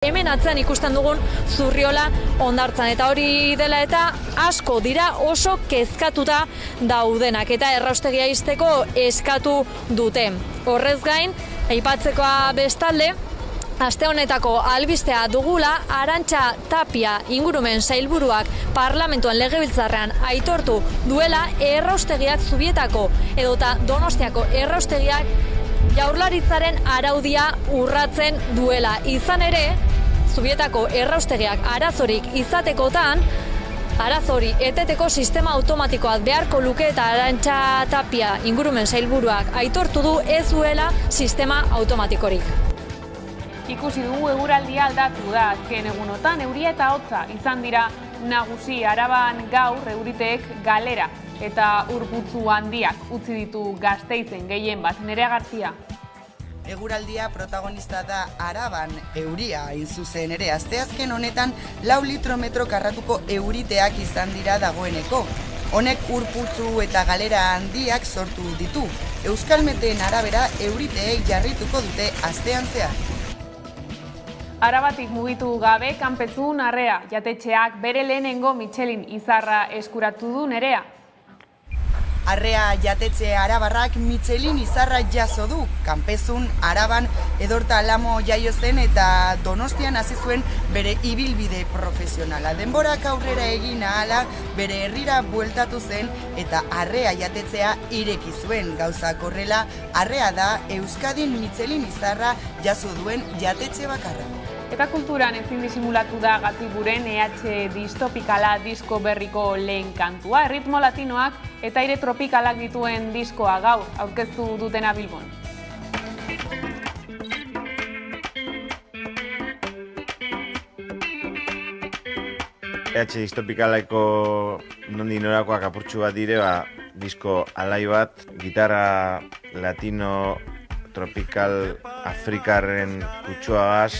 Hemen atzean ikusten dugun Zurriola hondartzan, eta hori dela eta asko dira oso kezkatuta daudenak eta erraustegia ixteko eskatu dute. Horrez gain, aipatzekoa bestalde, aste honetako albistea dugula Arantxa Tapia ingurumen sailburuak parlamentuan legebiltzarrean aitortu duela erraustegiak Zubietako edota Donostiako erraustegiak Jaurlaritzaren araudia urratzen duela. Izan ere, Zubietako erraustegiak arazorik izatekotan, arazori eteteko sistema automatikoak beharko luke eta Arantxa Tapia ingurumen sailburuak aitortu du ez duela sistema automatikorik. Ikusi dugu eguraldia aldatu da azken egunotan, euria eta hotza izan dira nagusi. Araban gaur euriteek galera eta urputzu handiak utzi ditu Gasteizen gehien bat. Nerea Gartzia. Eguraldia protagonista da Araban euria hain zuzen ere. Asteazken honetan 4 litrometro karratuko euriteak izan dira dagoeneko. Honek urputzu eta galera handiak sortu ditu. Euskalmeteen arabera euriteek jarrituko dute astean zehar. Arabatik mugitu gabe, Kanpezun Arrea jatetxeak bere lehenengo Michelin izarra eskuratu du. Nerea. Arrea jatetxe arabarrak Michelin izarra jaso du. Kanpezun, Araban, Edorta Lamo jaio zen eta Donostian hasi zuen bere ibilbide profesionala. Denborak aurrera egin ahala bere herrira bueltatu zen eta Arrea jatetzea ireki zuen. Gauzak horrela, Arrea da Euskadin Michelin izarra jaso duen jatetxe bakarra. Eta kulturan ezin disimulatu da Gatiburen EH Distopikala disko berriko lehen kantua. Erritmo latinoak eta aire tropikalak dituen diskoa gaur aurkeztu dutena Bilbon. EH Distopikaleko nondi norakoak apurtxu bat dire, disko alai bat, gitarra latino tropikal afrikarren kutsuagaz,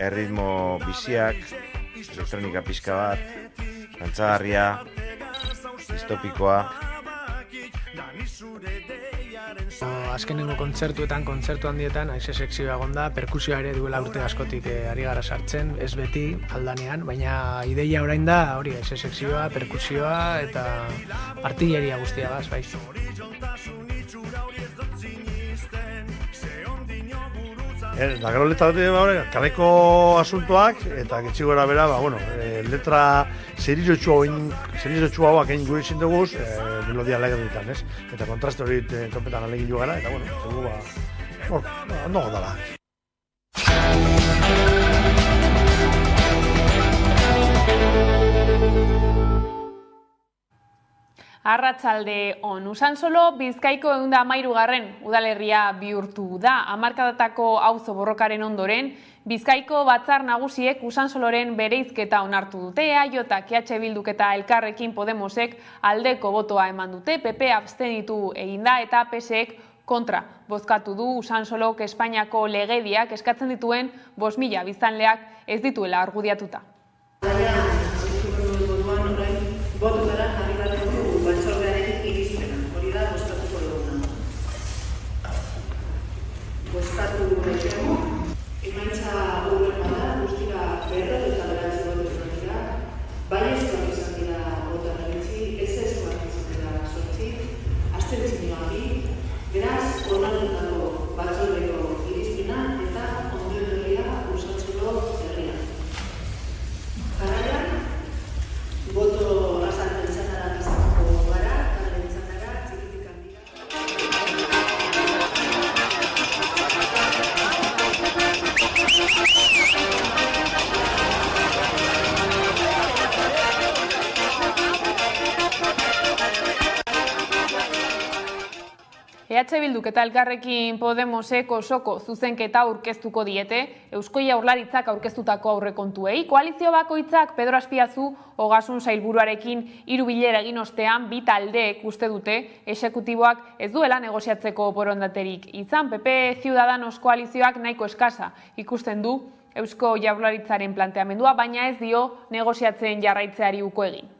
erritmo biziak, elektronika pixka bat, dantzagarria, distopikoa. Azkenengo kontzertu handietan, aize sekzioa egonda, perkusioa ere duela urte askotik ari gara sartzen, ez beti aldanean, baina ideia orain da, hori aize sekzioa, perkusioa eta artilleria guztia gaz, bai. Da gero letra kaleko asuntoak eta getxi gora bera, letra zerizotxua hauak egin gure izin duguz, melodia alegre dutan, ez? Eta kontraste hori tropetan alegin jo gara, eta ondo gondala. Arratsalde on. Usansolo Bizkaiko 113. udalerria bihurtu da. Hamarkadatako auzo borrokaren ondoren, Bizkaiko batzar nagusiek Usansoloren bereizketa onartu dute. EAJak, EH Bilduk eta Elkarrekin Podemosek aldeko botoa eman dute. PP abstenitu eginda eta PSek kontra bozkatu du. Usansolok Espainiako legediak eskatzen dituen 5.000 biztanleak ez dituela argudiatuta. Bozkatu dugu, emaitza horren bada, guztira berro eta beratzi botu dira, baiezkoak izan dira bota berritzi, ezezkoak izan dira sortzi, abstentzioa bi, beraz, onartutako batzordeko irizpena eta ondoen herria Usantzolo herria. Jarraian, boto azalpen izanara izango gara, talde izanara, txikitik handira. EH Bilduk eta Elkarrekin Podemosek osoko zuzenketa aurkeztuko diete Eusko Jaurlaritzak aurkeztutako aurrekontuei. Koalizio bakoitzak Pedro Azpiazu Ogasun sailburuarekin 3 bilera egin ostean bi taldeek uste dute exekutiboak ez duela negoziatzeko borondaterik izan. PP Ciudadanos koalizioak nahiko eskasa ikusten du Eusko Jaurlaritzaren planteamendua, baina ez dio negoziatzen jarraitzeari uko egin.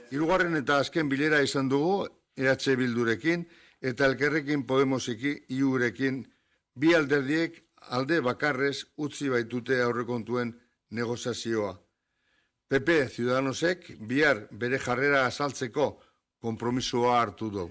Hirugarren eta azken bilera izan dugu EH Bildurekin eta Elkarrekin Podemosekin bi alderdiek alde bakarrez utzi baitute aurrekontuen negoziazioa. PP Ciudadanosek bihar bere jarrera azaltzeko konpromisoa hartu du.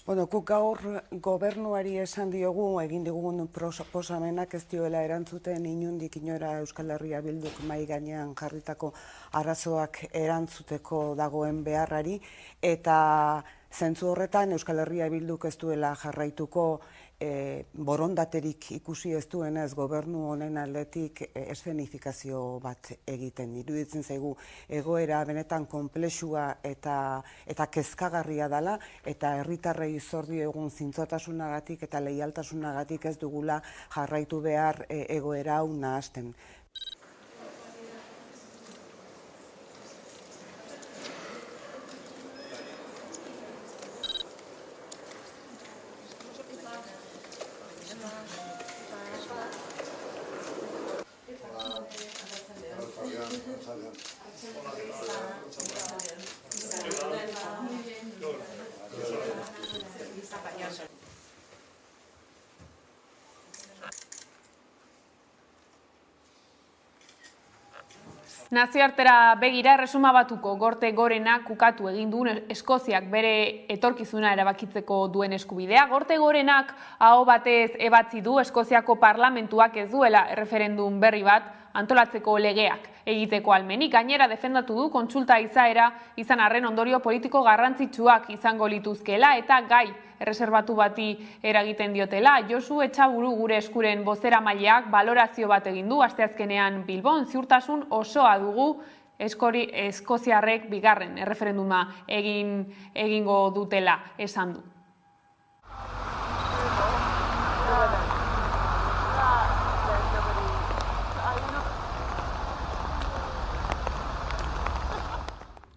Guk gaur gobernuari esan diogu, egin digugun proposamenak ez dioela erantzuten inondik inora Euskal Herria Bilduk mahai gainean jarritako arazoak erantzuteko dagoen beharrari, eta zentzu horretan Euskal Herria Bilduk ez duela jarraituko borondaterik ikusi ez duenez gobernu honen aldetik eszenifikazio bat egiten. Iruditzen zaigu egoera benetan konplexua eta kezkagarria dela, eta herritarrei zor diegun zintzotasunagatik eta leialtasunagatik ez dugula jarraitu behar egoera hau nahasten. Nazioartera begira Erresuma Batuko Gorte Gorenak ukatu egin du Eskoziak bere etorkizuna erabakitzeko duen eskubidea. Gorte Gorenak aho batez ebatzi du Eskoziako parlamentuak ez duela erreferendum berri bat antolatzeko legeak egiteko almenik. Gainera defendatu du kontsulta izaera izan arren ondorio politiko garrantzitsuak izango lituzkela eta gai erreserbatu bati eragiten diotela. Josu Etxaburu gure eskuren bozeramaileak balorazio bat egin du asteazkenean Bilbon, ziurtasun osoa dugu Eskoziarrek bigarren erreferenduma egingo dutela esan du.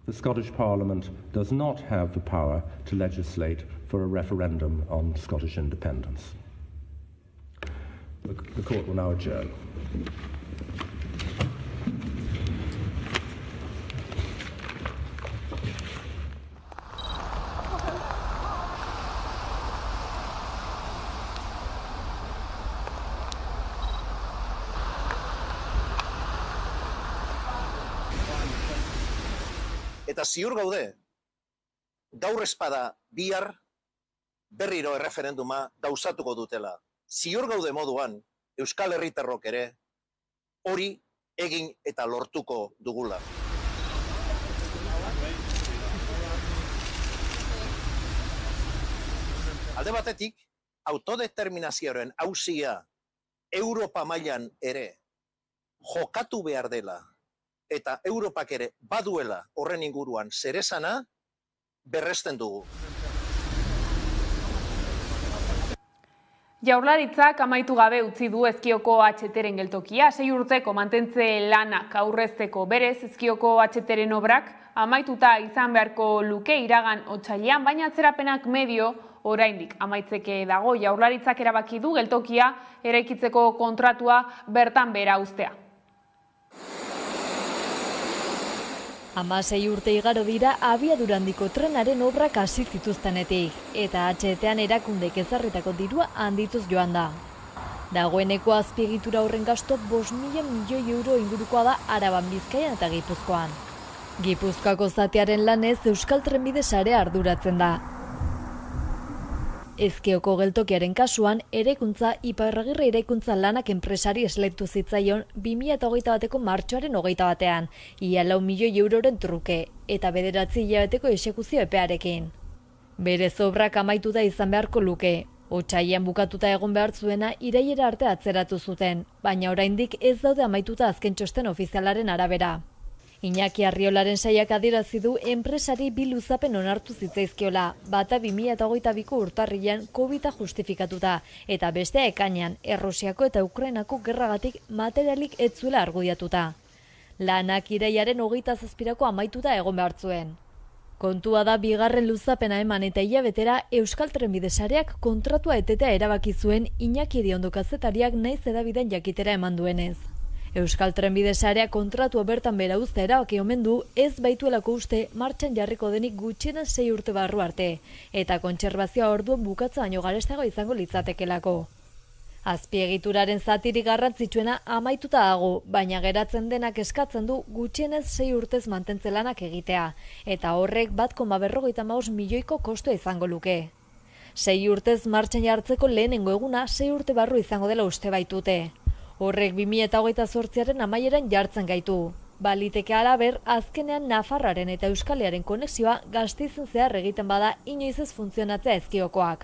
The Scottish Parliament does not have the power to legislate for a referendum on Scottish independence. The court will now adjourn. Eta ziur gaude, gaur espada bihar berriro erreferenduma gauzatuko dutela. Ziur gaude moduan, Euskal Herritarrok ere hori egin eta lortuko dugula. Alde batetik, autodeterminazioaren auzia Europa mailan ere jokatu behar dela, eta Europak ere baduela horren inguruan zeresana berresten dugu. Jaurlaritzak amaitu gabe utzi du Ezkioko HT-ren geltokia. 6 urteko mantentze lanak aurrezteko berez Ezkioko HT-ren obrak amaituta izan beharko luke iragan otsailean, baina atzerapenak medio oraindik amaitzeke dago. Jaurlaritzak erabaki du geltokia eraikitzeko kontratua bertan behera uztea. 16 urte igaro dira abiadura handiko trenaren obrak hasi zituztenetik, eta HT-an erakundek ezarritako dirua handituz joan da. Dagoeneko azpiegitura horren gasto 5.000 milioi euro ingurukoa da Araban, Bizkaian eta Gipuzkoan. Gipuzkoako zatearen lanez Euskal Trenbide sarea arduratzen da. Ezkioko geltokiaren kasuan, eraikuntza Iparragirre eraikuntza lanak enpresari esleitu zitzaion 2021ko martxoaren 21ean, ia 4 milioi euroren truke, eta 9 hilabeteko exekuzio epearekin. Berez obrak amaitu da izan beharko luke. Otsailean bukatuta egon behar zuena irailera arte atzeratu zuten, baina oraindik ez daude amaituta azken txosten ofizialaren arabera. Iñaki Arriolaren saiak adierazi du enpresari 2 luzapen onartu zitzaizkiola, bata 2022ko urtarrilean COVID-a justifikatuta, eta bestea ekainean Errusiako eta Ukrainako gerragatik materialik ez zuela argudiatuta. Lanak irailaren 27ko amaituta egon behar zuen. Kontua da bigarren luzapena eman eta hilabetera Euskal Trenbide sareak kontratua etetea erabaki zuen Iñaki Iriondo kazetariak naiz hedabideen jakitera eman duenez. Euskal Trenbide sareak kontratua bertan behera uztea erabaki omen du ez baituelako uste martxan jarriko denik gutxienez 6 urte barru arte, eta kontserbazioa orduan bukatza baino garestago izango litzatekelako. Azpiegituraren zatirik garrantzitsuena amaituta dago, baina geratzen denak eskatzen du gutxienez 6 urtez mantentze lanak egitea, eta horrek 1,55 milioiko kostua izango luke. 6 urtez martxan jartzeko lehenengo eguna 6 urte barru izango dela uste baitute. Horrek 2028aren amaieran jartzen gaitu. Baliteke halaber, azkenean Nafarroaren eta Euskalearen konexioa Gasteizen zehar egiten bada inoiz ez funtzionatzea ezkiokoak.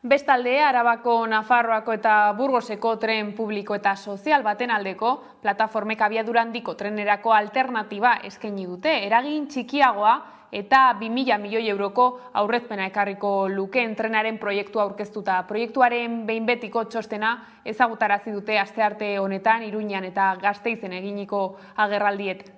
Bestalde, Arabako, Nafarroako eta Burgoseko tren publiko eta sozial baten aldeko plataformek abiadura handiko trenerako alternatiba eskaini dute, eragin txikiagoa eta 2.000 milioi euroko aurrezpena ekarriko lukeen trenaren proiektua aurkeztuta. Proiektuaren behin betiko txostena ezagutarazi dute astearte honetan Iruñan eta Gasteizen eginiko agerraldietan.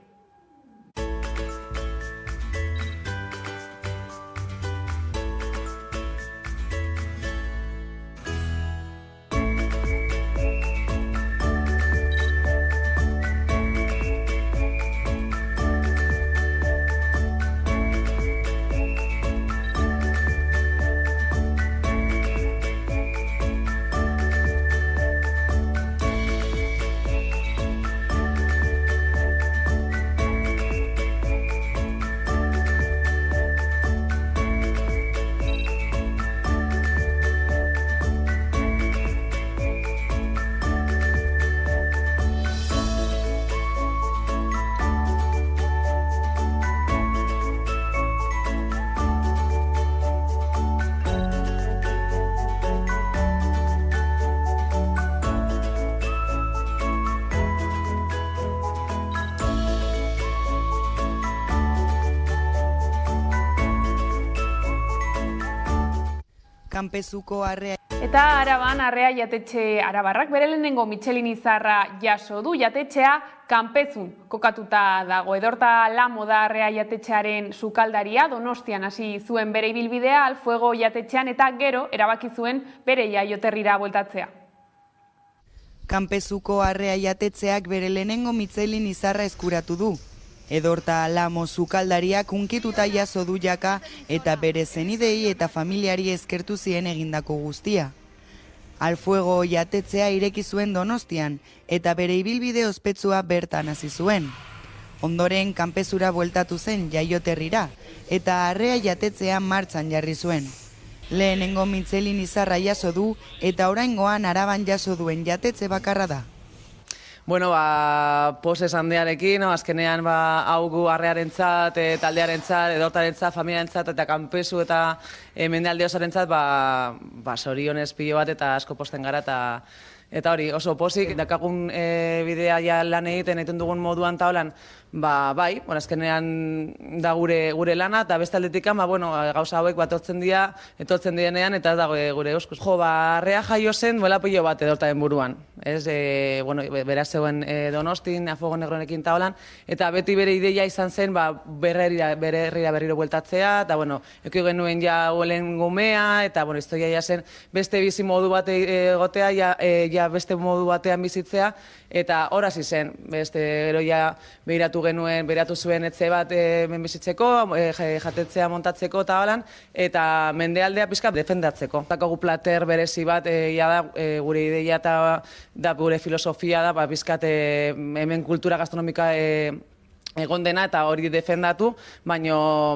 Kanpezuko arrea. Eta Araban, arrea jatetxe arabarrak bere lehenengo Michelin izarra jaso du. Jatetxea Kanpezun kokatuta dago. Edorta Lamo da arrea jatetxearen sukaldaria, Donostian hasi zuen bere ibilbidea Alfuego jatetxean eta gero erabaki zuen bere jaioterrira bueltatzea. Kanpezuko arrea jatetxeak bere lehenengo Michelin izarra eskuratu du. Edorta Lamo sukaldariak hunkituta jaso du jaka eta bere zenidei eta familiari eskertu zien egindako guztia. Alfuego jatetzea ireki zuen Donostian eta bere ibilbide ospetsua bertan hasi zuen. Ondoren Kanpezura bueltatu zen jaioterrira eta arrea jatetzea martxan jarri zuen. Lehenengo Michelin izarra jaso du eta oraingoan Araban jaso duen jatetxe bakarra da. Bueno, poses handiarekin, azkenean hau gu arrearentzat, taldearentzat, edortarentzat, familiarentzat eta Kanpezu eta mendealde osoarentzat sorionez pilo bat eta asko posten gara eta hori oso posik. Dakagun bidea ja lan egiten dugun moduan eta holan, bai, azkenean da gure lana eta beste aldetikan, gauza hauek etortzen dienean eta ez dago gure euskuz. Arrea jaio zen duela pilo bat edortaren buruan. Beraz zegoen Donostin, Afuego Negronekin eta holan, eta beti bere ideia izan zen bere herrira berriro bueltatzea, eta eki genuen ja huelen gumea, eta historia ja zen beste bizi modu bat egotea, ja beste modu batean bizitzea, eta hor hasi zen, gero ja behiratu zuen etxe bat bizitzeko, jatetzea montatzeko eta holan, eta mendealdea pixka defendatzeko. Dakagu plater berezi bat, gure ideia eta gure filosofia da, pixkat hemen kultura gastronomika egon dena eta hori defendatu, baina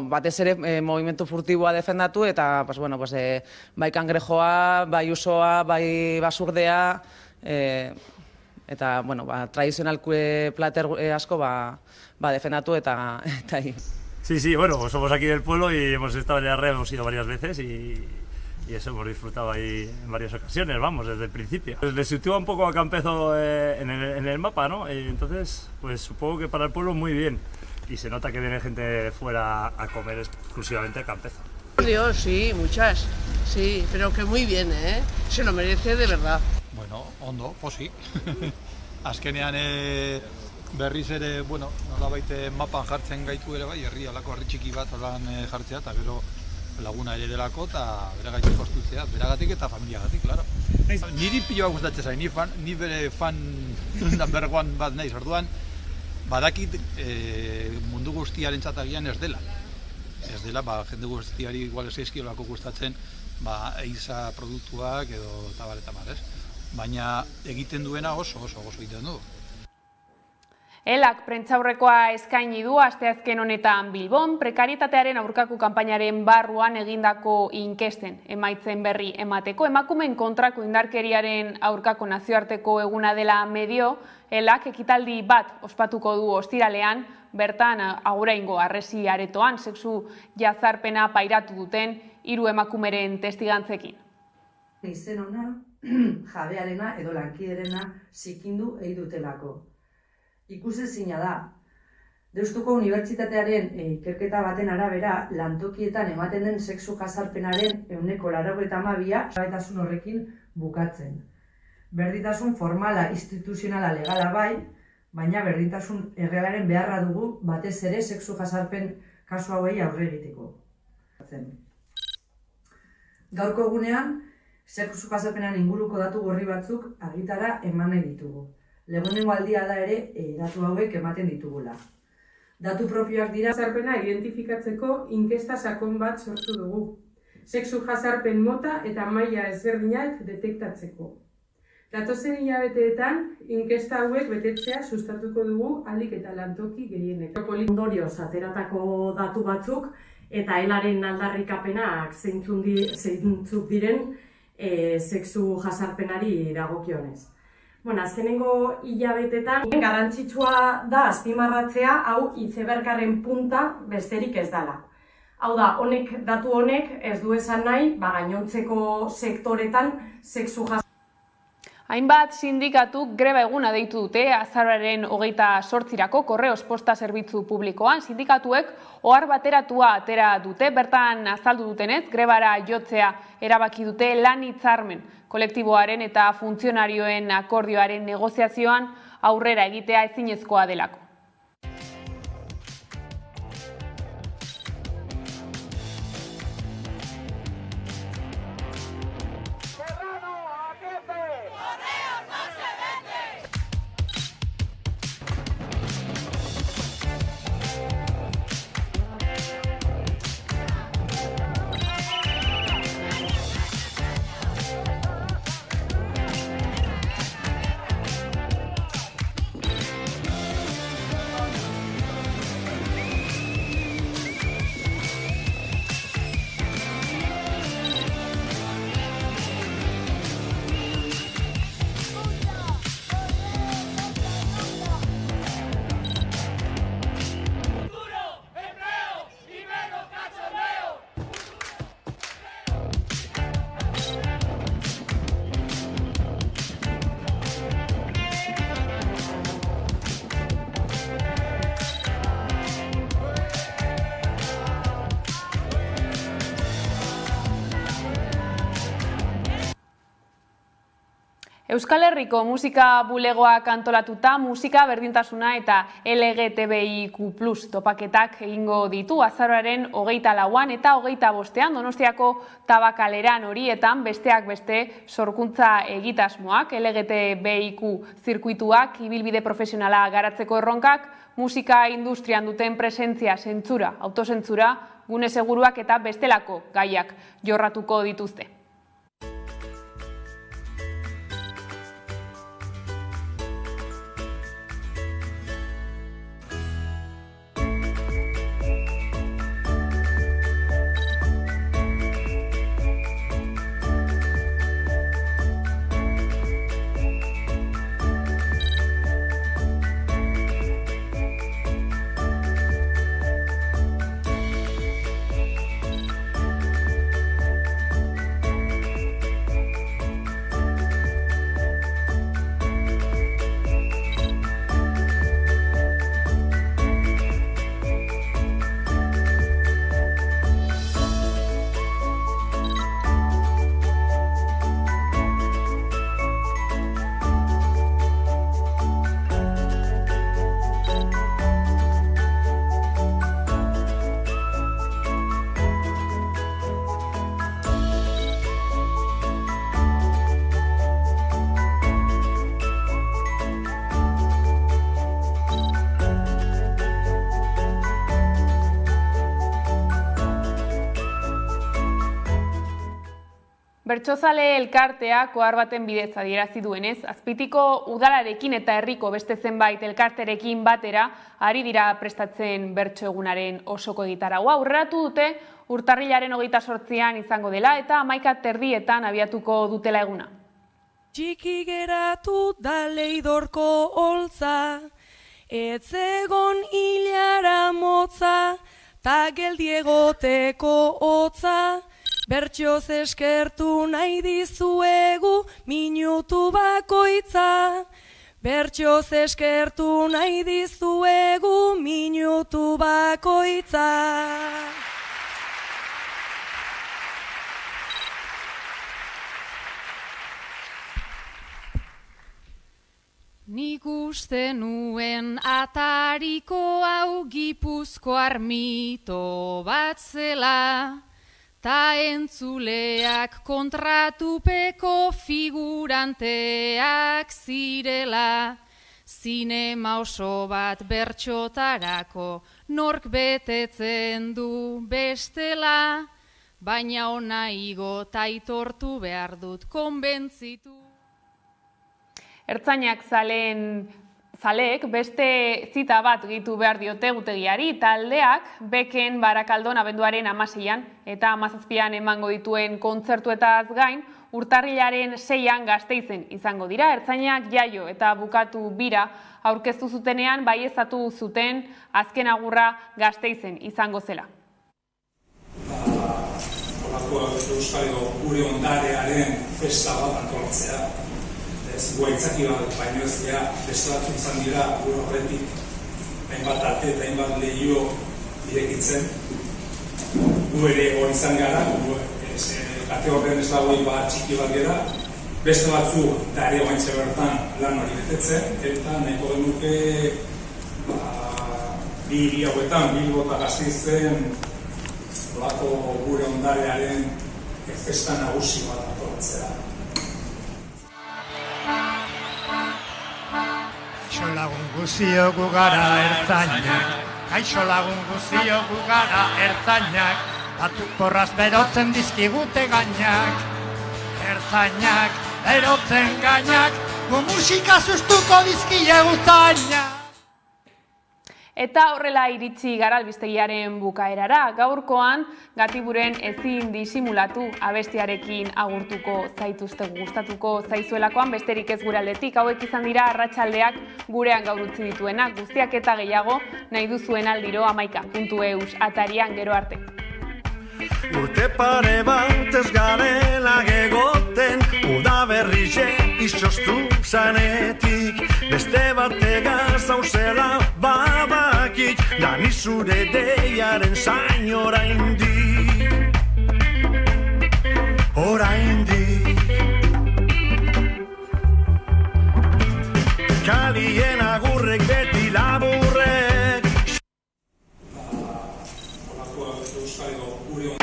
batez ere movimentu furtiboa defendatu eta bai kangrejoa, bai usoa, bai basurdea, eta tradizional plater asko defendatu eta Sí, somos aquí del pueblo y hemos estado en la red, hemos ido varias veces y eso hemos disfrutado ahí en varias ocasiones, desde el principio. Le sitúa un poco a Campezo en el mapa, ¿no? Entonces, supongo que para el pueblo muy bien. Y se nota que viene gente de fuera a comer exclusivamente a Campezo. Dios, sí, muchas. Sí, pero que muy bien, ¿eh? Se lo merece de verdad. Ondo, posi. Azkenean berriz ere, nolabait mapan jartzen gaitu ere bai, herri txiki bat holan jartzea, eta gero laguna ere delako, eta bere gaitu kostutzea, beragatik eta familiagatik, klaro. Niri piloa gustatzen zain, ni bere fan bergoan bat naiz, orduan, badakit mundu guztiaren txatagian ez dela. Ez dela, jende guztiari igual ez eskiolako gustatzen, eiza produktuak edo tabar, ez? Baina egiten duena oso egiten du. Elak prentsaurrekoa eskaini du asteazken honetan Bilbon, prekarietatearen aurkako kanpainaren barruan egindako inkesten emaitzen berri emateko. Emakumeen kontrako indarkeriaren aurkako nazioarteko eguna dela medio, Elak ekitaldi bat ospatuko du ostiralean, bertan aguraingo harresi aretoan sexu jazarpena pairatu duten 3 emakumeren testigantzekin. Izen ona, jabearena edo lankiderena zikindu dutelako. Ikusezina da. Deustuko Unibertsitatearen ikerketa baten arabera, lantokietan ematen den sexu jazarpenaren 82% gabetasun horrekin bukatzen. Berdintasun formala, instituzionala, legala bai, baina berdintasun errealaren beharra dugu batez ere sexu jazarpen kasu hauei aurre egiteko. Gaurko egunean, sexu jazarpenaren inguruko datu gorri batzuk argitara eman nahi ditugu. Lehenengo aldia da ere datu hauek ematen ditugula. Datu propioak dira. Jazarpena identifikatzeko inkesta sakon bat sortu dugu. Sexu jazarpen mota eta maila ezberdinak detektatzeko. Datozen hilabeteetan, inkesta hauek betetzea sustatuko dugu ahalik eta lantoki gehienek. Ondorioz ateratako datu batzuk eta Elaren aldarrikapenak zeintzuk diren sexu jazarpenari dagokionez. Azkenengo hilabetetan garrantzitsua da azpimarratzea hau izebergaren punta besterik ez dela. Hau da, datu honek ez du esan nahi, gainontzeko sektoretan sexu jazarpen. Hainbat sindikatuk greba eguna deitu dute azaroaren 28-rako Korreos posta zerbitzu publikoan. Sindikatuek ohar bateratua atera dute, bertan azaldu dutenez, grebara jotzea erabaki dute lan hitzarmen kolektiboaren eta funtzionarioen akordioaren negoziazioan aurrera egitea ezinezkoa delako. Euskal Herriko musika bulegoak antolatuta musika berdintasuna eta LGTBIQ+ topaketak egingo ditu azaroaren 24an eta 25ean Donostiako Tabakaleran. Horietan besteak beste sorkuntza egitasmoak, LGTBIQ zirkuituak, ibilbide profesionala garatzeko erronkak, musika industrian duten presentzia, zentzura, autozentzura, gune seguruak eta bestelako gaiak jorratuko dituzte. Bertsozale elkarteak ohar baten bidez adierazi duenez, Azpeitiko udalarekin eta herriko beste zenbait elkarterekin batera ari dira prestatzen bertso egunaren osoko egitaraua. Aurreratu dute urtarrilaren 28an izango dela eta 11:30 abiatuko dutela eguna. Txiki geratu da Leidorko holtza, etzegon hilara motza, ta geldi egoteko hotza, bertsoz eskertu nahi dizuegu minutu bakoitza. Bertsoz eskertu nahi dizuegu minutu bakoitza. Nik uste nuen atariko hau Gipuzkoar mito bat zela, ta entzuleak kontratupeko figuranteak zirela. Zinema oso bat bertsotarako nork betetzen du bestela, baina ona igo ta aitortu behar dut konbentzitu. Ertzainak zaleek beste zita bat gehitu behar diote egutegiari, taldeak Beken Barakaldon abenduaren 16an eta 17an emango dituen kontzertuetaz gain, urtarrilaren 6an Gasteizen izango dira. Ertzainak jaio eta bukatu bira aurkeztu zutenean baieztatu zuten azken agurra Gasteizen izango zela. Horako Euskal gure ondarearen festa bat antolatzea. Guaitzaki bat, baino ez dira, beste batzuk izan dira, gure horretik, hainbat arte eta hainbat lehio irekitzen. Gu ere hori izan gara, kate horren ez dagoen bat txiki bat gara, beste batzu eta ere guaintxe bertan lan hori betetzen, eta nahiko genuke bi hiri hauetan, Bilbo eta Gasteizen, olako gure ondarearen festa nagusi bat antolatzea. Kaixo lagun guzio gu gara ertzainak, kaixo lagun guzio gu gara ertzainak, batu porraz berotzen dizkigute gainak, ertzainak berotzen gainak, gu musika sustuko dizkiegu zainak. Eta horrela iritsi gara albistegiaren bukaerara. Gaurkoan, Gatiburen ezin disimulatu abestiarekin agurtuko zaituztegu, gustatuko zaizuelakoan besterik ez gure aldetik. Hauek izan dira arratsaldeak gurean gaur utzi dituenak. Guztiak eta gehiago nahi duzuen aldiro 11.eus atarian, gero arte. Urte pare bat ez garela gegoten, udaberrixe izoztu zanetik, beste batega zauzela babakik, dani zure deiaren zain oraindik, oraindik. Kalien agurrek beti laburrek. Horako Euskal gure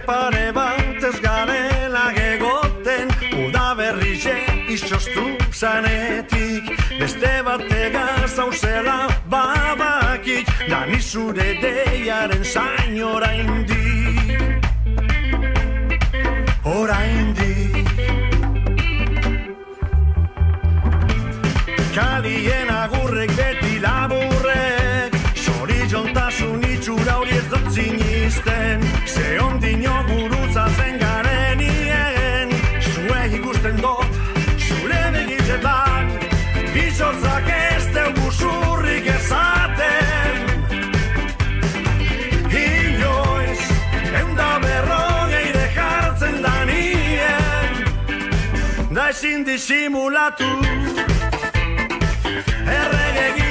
pare bat ez garela gegoten, udaberrixe izoztu zanetik, beste batega zauzela babakik, dani zure deiaren zain oraindik, oraindik. Kalien agurrek beti laburrek, zorizontasun itxura hori ez dut zinizten, ze ondino gurutzatzen garenien, zue ikusten dut, zure begitzetan, bizotzak ez dugu zurrik ezaten. Inoiz, 150 jartzen da nien, da ezin disimulatu, erregegi